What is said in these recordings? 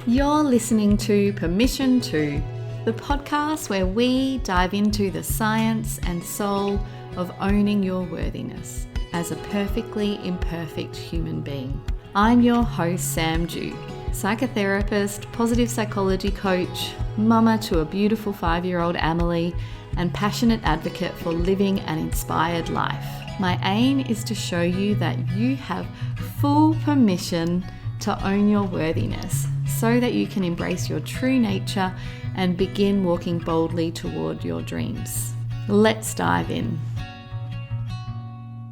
You're listening to Permission To, the podcast where we dive into the science and soul of owning your worthiness as a perfectly imperfect human being. I'm your host, Sam Dew, psychotherapist, positive psychology coach, mama to a beautiful 5-year-old Amelie, and passionate advocate for living an inspired life. My aim is to show you that you have full permission to own your worthiness so that you can embrace your true nature and begin walking boldly toward your dreams. Let's dive in.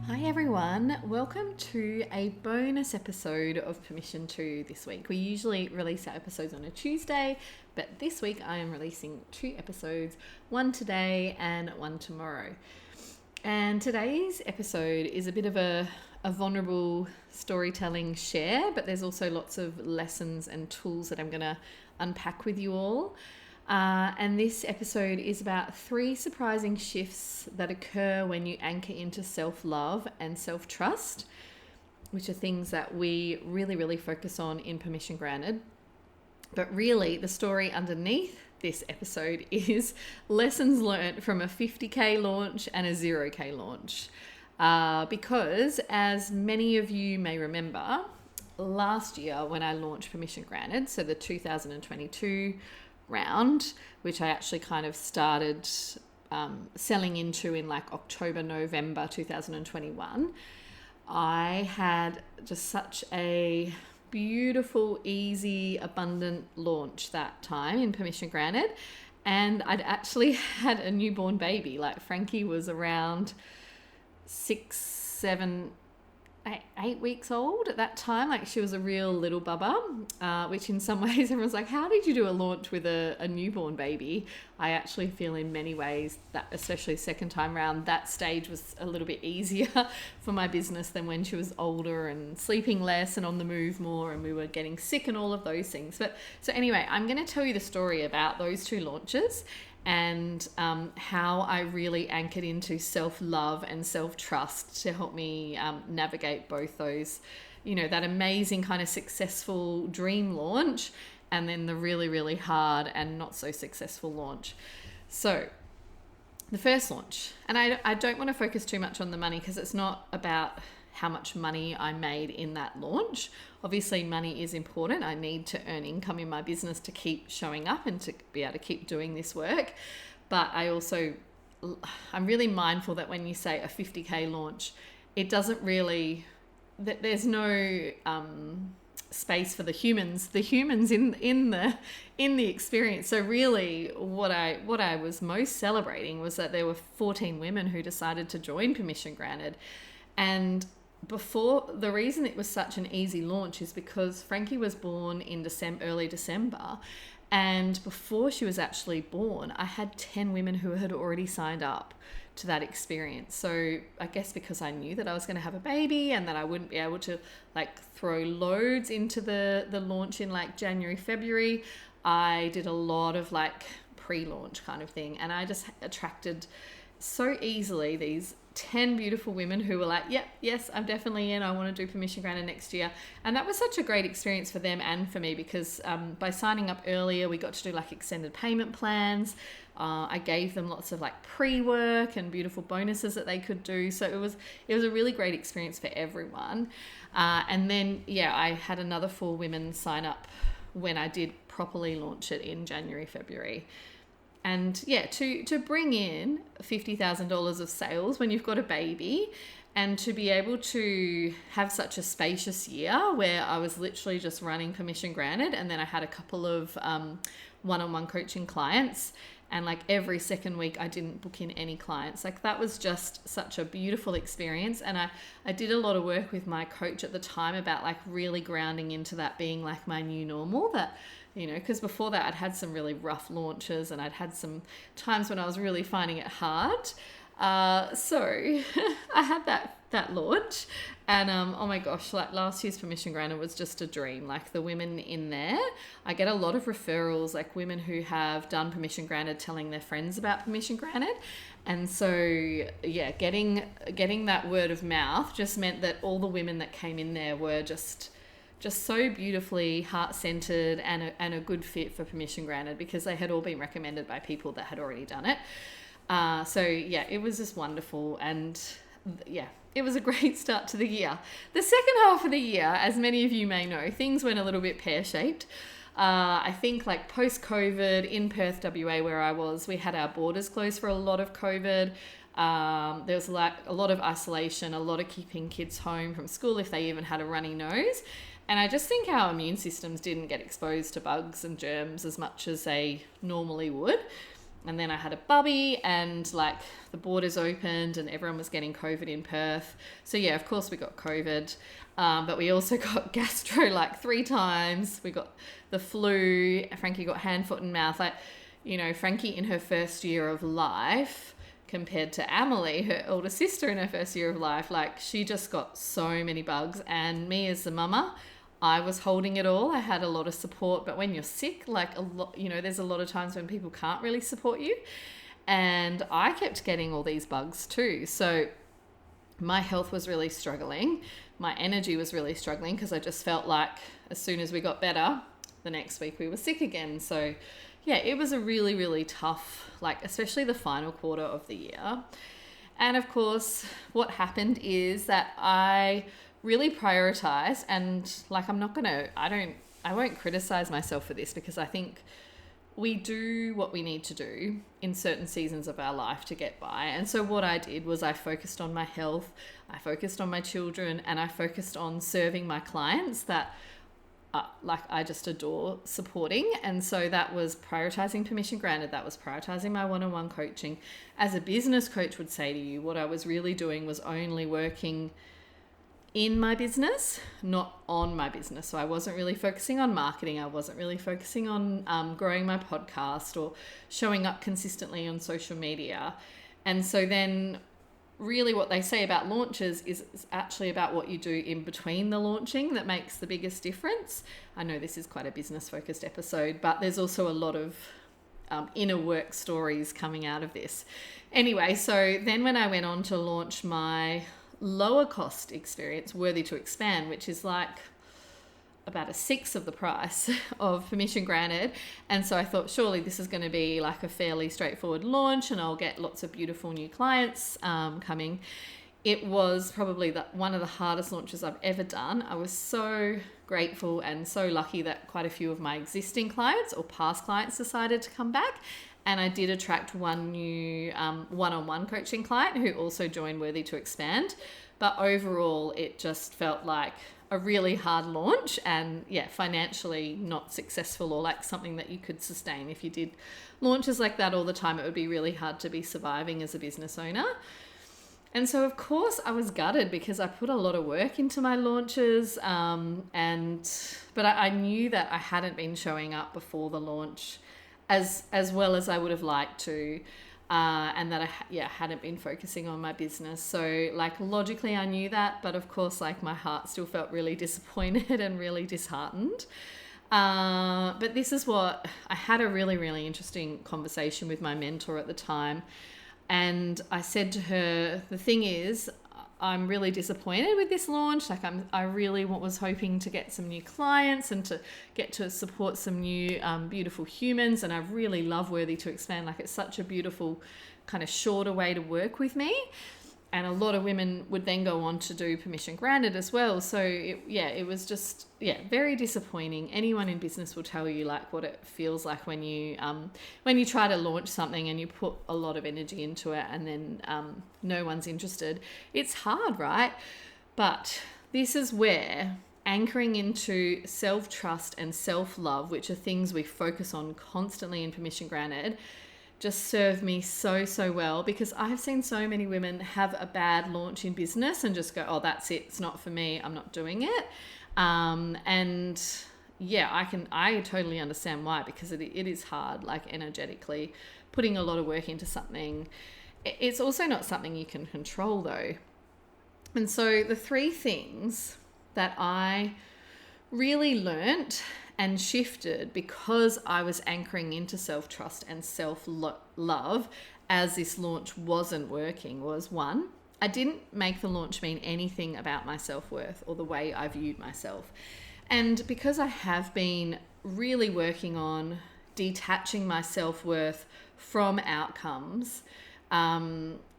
Hi everyone, welcome to a bonus episode of Permission To this week. We usually release our episodes on a Tuesday, but this week I am releasing 2 episodes, one today and one tomorrow. And today's episode is a bit of a vulnerable storytelling share, but there's also lots of lessons and tools that I'm going to unpack with you all. And this episode is about 3 surprising shifts that occur when you anchor into self-love and self-trust, which are things that we really focus on in Permission Granted. But really, the story underneath this episode is lessons learned from a 50K launch and a 0K launch. Because as many of you may remember, last year when I launched Permission Granted, so the 2022 round, which I actually kind of started selling into in like October, November 2021, I had just such a beautiful, easy, abundant launch that time in Permission Granted. And I'd actually had a newborn baby. Like Frankie was around 6, 7, 8 weeks old at that time. Like she was a real little bubba, which in some ways everyone's like, how did you do a launch with a newborn baby? I actually feel in many ways that, especially second time round, that stage was a little bit easier for my business than when she was older and sleeping less and on the move more and we were getting sick and all of those things. But so anyway, I'm going to tell you the story about those 2 launches and how I really anchored into self-love and self-trust to help me navigate both those, you know, that amazing kind of successful dream launch and then the really hard and not so successful launch. So the first launch, and I don't want to focus too much on the money because it's not about how much money I made in that launch. Obviously, money is important. I need to earn income in my business to keep showing up and to be able to keep doing this work. But I'm really mindful that when you say a 50K launch, it doesn't really, there's no space for the humans in the experience. So really what I was most celebrating was that there were 14 women who decided to join Permission Granted. And before, the reason it was such an easy launch is because Frankie was born in early December, and before she was actually born, I had 10 women who had already signed up to that experience. So I guess because I knew that I was going to have a baby and that I wouldn't be able to like throw loads into the launch in like January, February, I did a lot of like pre-launch kind of thing, and I just attracted so easily these 10 beautiful women who were like, yep, yes, I'm definitely in. I want to do Permission Granted next year. And that was such a great experience for them and for me because by signing up earlier, we got to do like extended payment plans. I gave them lots of like pre-work and beautiful bonuses that they could do. So it was a really great experience for everyone. And then, I had another 4 women sign up when I did properly launch it in January, February. And to bring in $50,000 of sales when you've got a baby and to be able to have such a spacious year where I was literally just running Permission Granted, and then I had a couple of one-on-one coaching clients, and like every second week I didn't book in any clients. Like that was just such a beautiful experience. And I did a lot of work with my coach at the time about like really grounding into that being like my new normal, that, you know, because before that I'd had some really rough launches and I'd had some times when I was really finding it hard. So I had that launch, and oh my gosh, like last year's Permission Granted was just a dream. Like the women in there, I get a lot of referrals, like women who have done Permission Granted telling their friends about Permission Granted. And so getting that word of mouth just meant that all the women that came in there were just just so beautifully heart-centered and a good fit for Permission Granted, because they had all been recommended by people that had already done it. So yeah, it was just wonderful, and yeah, it was a great start to the year. The second half of the year, as many of you may know, things went a little bit pear-shaped. I think like post-COVID in Perth, WA, where I was, we had our borders closed for a lot of COVID. There was like a lot of isolation, a lot of keeping kids home from school if they even had a runny nose. And I just think our immune systems didn't get exposed to bugs and germs as much as they normally would. And then I had a bubby, and like the borders opened and everyone was getting COVID in Perth. So yeah, of course we got COVID, but we also got gastro like 3 times. We got the flu. Frankie got hand, foot and mouth. Like, you know, Frankie in her first year of life compared to Amelie, her older sister, in her first year of life, like she just got so many bugs. And me as the mama, I was holding it all. I had a lot of support, but when you're sick, like a lot, you know, there's a lot of times when people can't really support you. And I kept getting all these bugs too. So my health was really struggling. My energy was really struggling, because I just felt like as soon as we got better, the next week we were sick again. So yeah, it was a really, really tough, like especially the final quarter of the year. And of course, what happened is that I really prioritize, and like I won't criticize myself for this, because I think we do what we need to do in certain seasons of our life to get by. And so what I did was I focused on my health, I focused on my children, and I focused on serving my clients that like I just adore supporting. And so that was prioritizing Permission Granted. That was prioritizing my one-on-one coaching. As a business coach would say to you, what I was really doing was only working in my business, not on my business. So I wasn't really focusing on marketing. I wasn't really focusing on growing my podcast or showing up consistently on social media. And so then really what they say about launches is actually about what you do in between the launching that makes the biggest difference. I know this is quite a business focused episode, but there's also a lot of inner work stories coming out of this. Anyway, so then when I went on to launch my lower cost experience, Worthy to Expand, which is like about 1/6 of the price of Permission Granted. And so I thought, surely this is going to be like a fairly straightforward launch and I'll get lots of beautiful new clients coming. It was probably one of the hardest launches I've ever done. I was so grateful and so lucky that quite a few of my existing clients or past clients decided to come back. And I did attract one new one-on-one coaching client who also joined Worthy to Expand. But overall, it just felt like a really hard launch and yeah, financially not successful, or like something that you could sustain. If you did launches like that all the time, it would be really hard to be surviving as a business owner. And so of course I was gutted because I put a lot of work into my launches. But I knew that I hadn't been showing up before the launch as well as I would have liked to, and that I hadn't been focusing on my business. So like logically I knew that, but of course like my heart still felt really disappointed and really disheartened. But this is what I had a really, really interesting conversation with my mentor at the time. And I said to her, the thing is, I'm really disappointed with this launch. Like I really was hoping to get some new clients and to get to support some new beautiful humans. And I really love Worthy to Expand. Like it's such a beautiful kind of shorter way to work with me. And a lot of women would then go on to do Permission Granted as well. So it was just, very disappointing. Anyone in business will tell you like what it feels like when you try to launch something and you put a lot of energy into it and then no one's interested. It's hard, right? But this is where anchoring into self-trust and self-love, which are things we focus on constantly in Permission Granted, just served me so well, because I've seen so many women have a bad launch in business and just go, oh, that's it. It's not for me. I'm not doing it. I totally understand why, because it is hard, like energetically putting a lot of work into something. It's also not something you can control though. And so the 3 things that I really learnt and shifted because I was anchoring into self-trust and self-love as this launch wasn't working was, 1, I didn't make the launch mean anything about my self-worth or the way I viewed myself. And because I have been really working on detaching my self-worth from outcomes,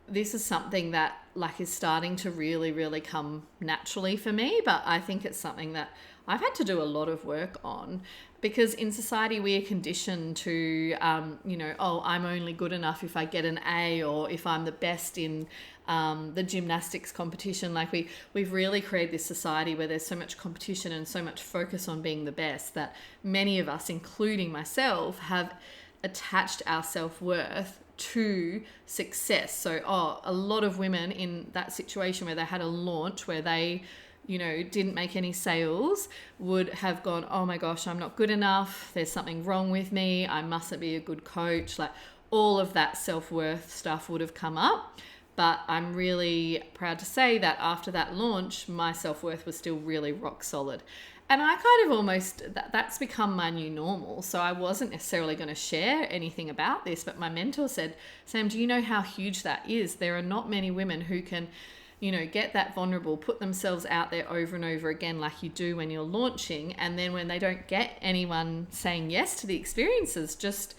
this is something that like is starting to really, really come naturally for me. But I think it's something that I've had to do a lot of work on, because in society we are conditioned to, oh, I'm only good enough if I get an A, or if I'm the best in the gymnastics competition. Like we've really created this society where there's so much competition and so much focus on being the best that many of us, including myself, have attached our self-worth to success. So, a lot of women in that situation where they had a launch where they, didn't make any sales, would have gone, oh my gosh, I'm not good enough. There's something wrong with me. I mustn't be a good coach. Like all of that self-worth stuff would have come up. But I'm really proud to say that after that launch, my self-worth was still really rock solid. And I kind of almost, that's become my new normal. So I wasn't necessarily going to share anything about this, but my mentor said, Sam, do you know how huge that is? There are not many women who can, get that vulnerable, put themselves out there over and over again like you do when you're launching. And then when they don't get anyone saying yes to the experiences, just,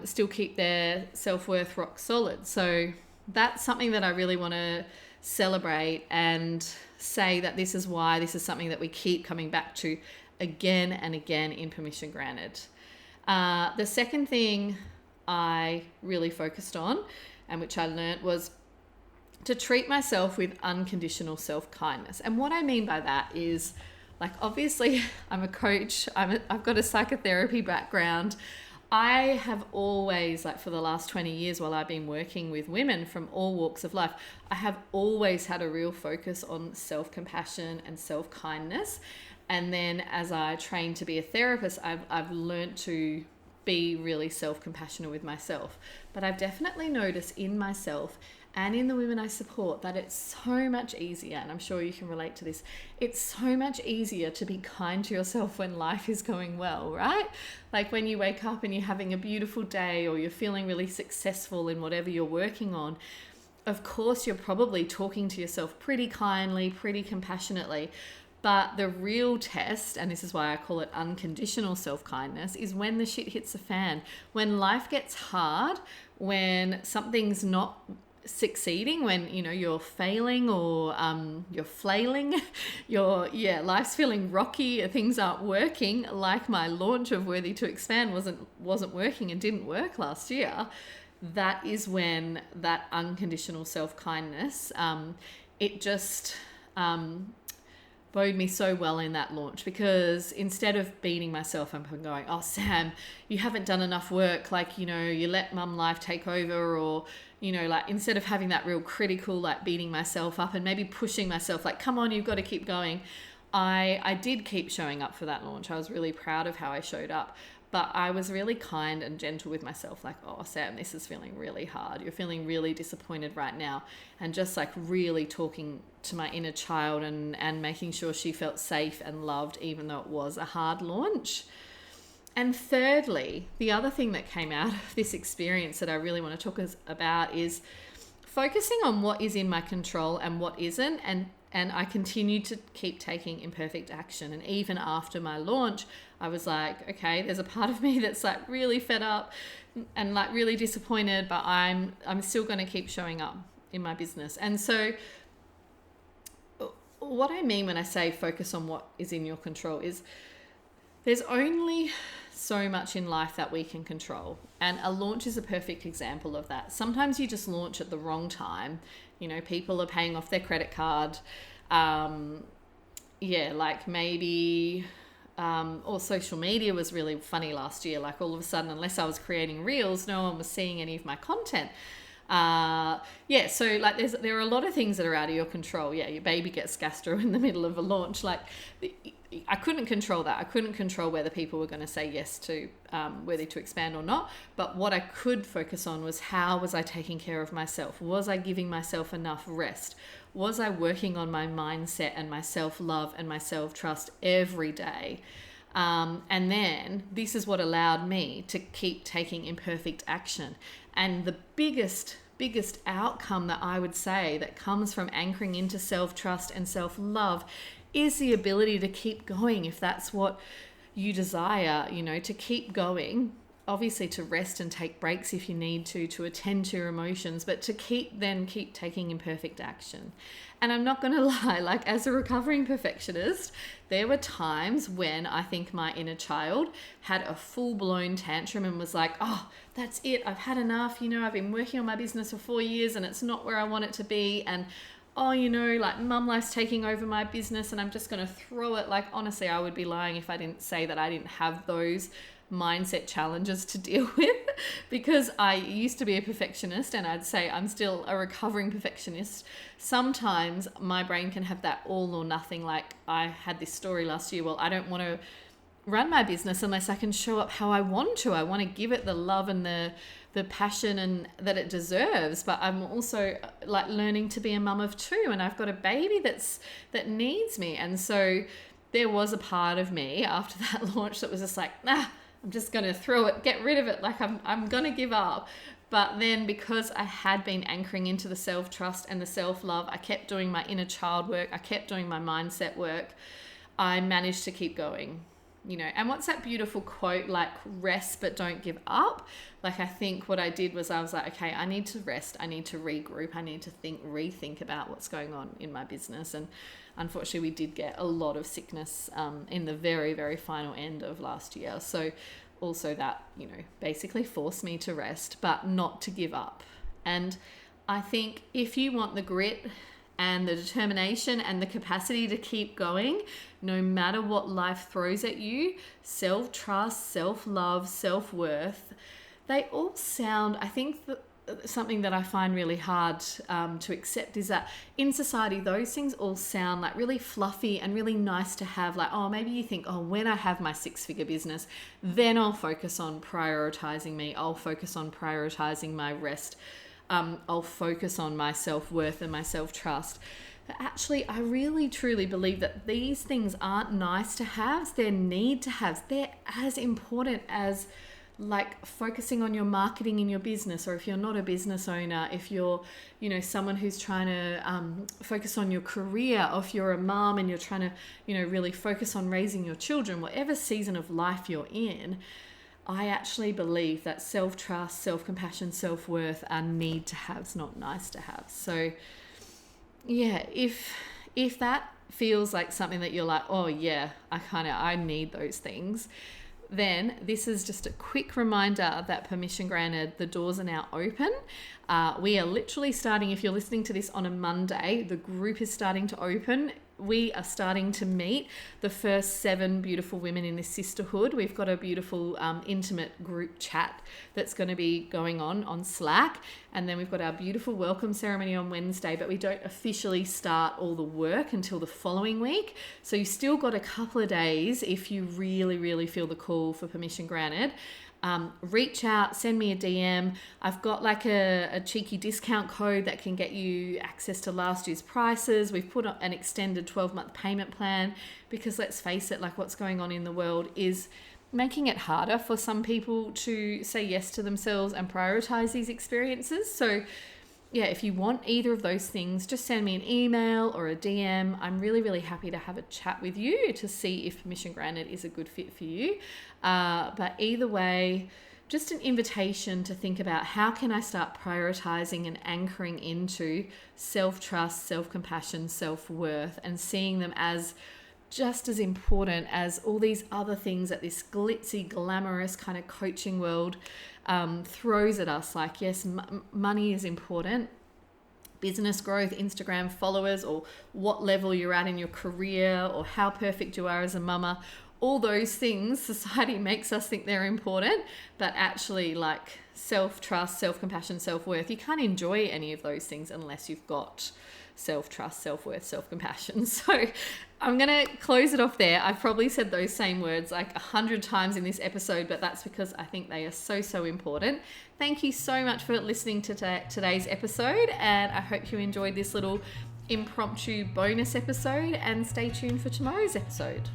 still keep their self-worth rock solid. So that's something that I really want to celebrate and say that this is why this is something that we keep coming back to again and again in Permission Granted. The second thing I really focused on, and which I learned, was to treat myself with unconditional self-kindness. And what I mean by that is, like, obviously I'm a coach, I've got a psychotherapy background. I have always, like for the last 20 years while I've been working with women from all walks of life, I have always had a real focus on self-compassion and self-kindness. And then as I trained to be a therapist, I've learned to be really self-compassionate with myself. But I've definitely noticed in myself and in the women I support that it's so much easier, and I'm sure you can relate to this, it's so much easier to be kind to yourself when life is going well, right? Like when you wake up and you're having a beautiful day, or you're feeling really successful in whatever you're working on, of course you're probably talking to yourself pretty kindly, pretty compassionately. But the real test, and this is why I call it unconditional self-kindness, is when the shit hits the fan, when life gets hard, when something's not succeeding, when you're failing, or you're flailing, life's feeling rocky, things aren't working, like my launch of Worthy to Expand wasn't working and didn't work last year. That is when that unconditional self-kindness, it just bode me so well in that launch, because instead of beating myself up and going, oh Sam, you haven't done enough work, like you let mum life take over, or like instead of having that real critical, like beating myself up and maybe pushing myself, like come on, you've got to keep going, I did keep showing up for that launch. I was really proud of how I showed up, but I was really kind and gentle with myself, like, oh Sam, this is feeling really hard, you're feeling really disappointed right now, and just like really talking to my inner child and making sure she felt safe and loved, even though it was a hard launch. And thirdly, the other thing that came out of this experience that I really want to talk about is focusing on what is in my control and what isn't. And I continued to keep taking imperfect action. And even after my launch, I was like, okay, there's a part of me that's like really fed up and like really disappointed, but I'm still going to keep showing up in my business. And so what I mean when I say focus on what is in your control is there's only so much in life that we can control. And a launch is a perfect example of that. Sometimes you just launch at the wrong time. People are paying off their credit card. Like maybe, or social media was really funny last year. Like all of a sudden, unless I was creating reels, no one was seeing any of my content. So like there are a lot of things that are out of your control. Yeah, your baby gets gastro in the middle of a launch. Like I couldn't control that. I couldn't control whether people were going to say yes to Worthy to Expand or not. But what I could focus on was, how was I taking care of myself? Was I giving myself enough rest? Was I working on my mindset and my self-love and my self-trust every day? And then this is what allowed me to keep taking imperfect action. And the biggest outcome that I would say that comes from anchoring into self-trust and self-love is the ability to keep going if that's what you desire, to keep going. Obviously to rest and take breaks if you need to attend to your emotions, but to keep taking imperfect action. And I'm not going to lie, like as a recovering perfectionist, there were times when I think my inner child had a full-blown tantrum and was like, oh, that's it, I've had enough, I've been working on my business for 4 years and it's not where I want it to be, and oh, like mum life's taking over my business and I'm just going to throw it. Like, honestly, I would be lying if I didn't say that I didn't have those mindset challenges to deal with, because I used to be a perfectionist, and I'd say I'm still a recovering perfectionist. Sometimes my brain can have that all or nothing. Like I had this story last year, well, I don't want to run my business unless I can show up how I want to. I want to give it the love and the passion and that it deserves, but I'm also like learning to be a mum of 2, and I've got a baby that needs me. And so there was a part of me after that launch that was just like, nah, I'm just going to throw it, get rid of it. Like I'm going to give up. But then because I had been anchoring into the self-trust and the self-love, I kept doing my inner child work, I kept doing my mindset work, I managed to keep going. And what's that beautiful quote, like rest but don't give up? Like I think what I did was I was like, okay, I need to rest, I need to regroup, I need to rethink about what's going on in my business. And unfortunately we did get a lot of sickness in the very, very final end of last year. So also that, basically forced me to rest but not to give up. And I think if you want the grit and the determination and the capacity to keep going, no matter what life throws at you, self-trust, self-love, self-worth, they all sound, I think something that I find really hard to accept is that in society, those things all sound like really fluffy and really nice to have. Like, oh, maybe you think, oh, when I have my 6-figure business, then I'll focus on prioritizing me. I'll focus on prioritizing my rest. I'll focus on my self-worth and my self-trust. But actually, I really, truly believe that these things aren't nice to haves, they're need to haves. They're as important as like focusing on your marketing in your business, or if you're not a business owner, if you're, someone who's trying to focus on your career, or if you're a mom and you're trying to, really focus on raising your children, whatever season of life you're in, I actually believe that self-trust, self-compassion, self-worth are need to haves, not nice to have. So yeah, if that feels like something that you're like, oh yeah, I need those things, then this is just a quick reminder that Permission Granted, the doors are now open. We are literally starting, if you're listening to this on a Monday, the group is starting to open. We are starting to meet the first 7 beautiful women in this sisterhood. We've got a beautiful intimate group chat that's going to be going on Slack. And then we've got our beautiful welcome ceremony on Wednesday, but we don't officially start all the work until the following week. So you still got a couple of days if you really, really feel the call for Permission Granted. Reach out, send me a DM. I've got like a cheeky discount code that can get you access to last year's prices. We've put an extended 12-month payment plan because let's face it, like what's going on in the world is making it harder for some people to say yes to themselves and prioritize these experiences. So yeah, if you want either of those things, just send me an email or a DM. I'm really, really happy to have a chat with you to see if Permission Granted is a good fit for you. But either way, just an invitation to think about how can I start prioritizing and anchoring into self-trust, self-compassion, self-worth, and seeing them as just as important as all these other things that this glitzy, glamorous kind of coaching world throws at us. Like, yes, money is important. Business growth, Instagram followers, or what level you're at in your career, or how perfect you are as a mama. All those things, society makes us think they're important, but actually like self-trust, self-compassion, self-worth, you can't enjoy any of those things unless you've got self-trust, self-worth, self-compassion. So I'm going to close it off there. I've probably said those same words like 100 times in this episode, but that's because I think they are so, so important. Thank you so much for listening to today's episode, and I hope you enjoyed this little impromptu bonus episode, and stay tuned for tomorrow's episode.